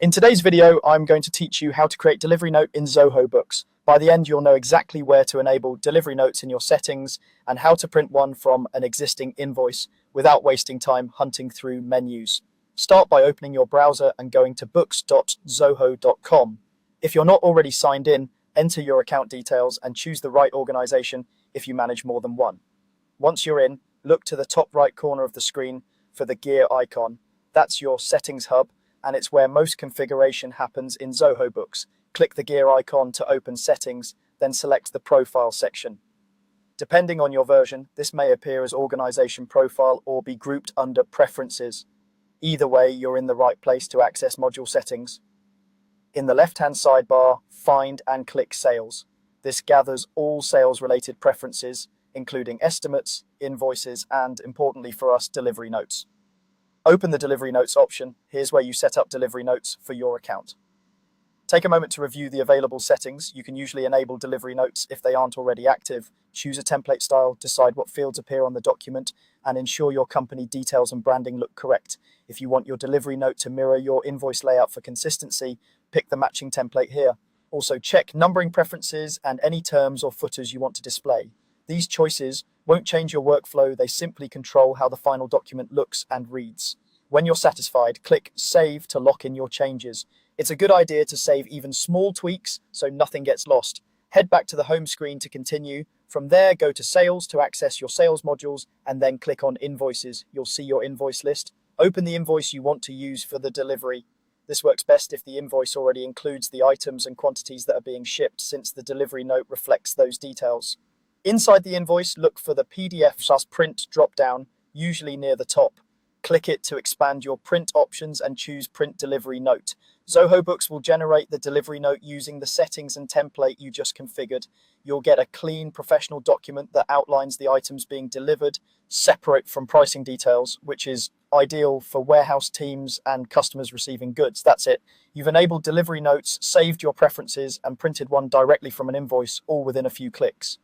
In today's video, I'm going to teach you how to create delivery note in Zoho Books. By the end, you'll know exactly where to enable delivery notes in your settings and how to print one from an existing invoice without wasting time hunting through menus. Start by opening your browser and going to books.zoho.com. If you're not already signed in, enter your account details and choose the right organization if you manage more than one. Once you're in, look to the top right corner of the screen for the gear icon. That's your settings hub, and it's where most configuration happens in Zoho Books. Click the gear icon to open settings, then select the profile section. Depending on your version, this may appear as organization profile or be grouped under preferences. Either way, you're in the right place to access module settings. In the left-hand sidebar, find and click sales. This gathers all sales-related preferences, including estimates, invoices, and importantly for us, delivery notes. Open the delivery notes option. Here's where you set up delivery notes for your account. Take a moment to review the available settings. You can usually enable delivery notes if they aren't already active. Choose a template style, decide what fields appear on the document, and ensure your company details and branding look correct. If you want your delivery note to mirror your invoice layout for consistency, pick the matching template here. Also check numbering preferences and any terms or footers you want to display. These choices won't change your workflow, they simply control how the final document looks and reads. When you're satisfied, click Save to lock in your changes. It's a good idea to save even small tweaks so nothing gets lost. Head back to the home screen to continue. From there, go to Sales to access your sales modules and then click on Invoices. You'll see your invoice list. Open the invoice you want to use for the delivery. This works best if the invoice already includes the items and quantities that are being shipped, since the delivery note reflects those details. Inside the invoice, look for the PDF/print drop-down, usually near the top. Click it to expand your print options and choose Print Delivery Note. Zoho Books will generate the delivery note using the settings and template you just configured. You'll get a clean, professional document that outlines the items being delivered, separate from pricing details, which is ideal for warehouse teams and customers receiving goods. That's it. You've enabled delivery notes, saved your preferences, and printed one directly from an invoice, all within a few clicks.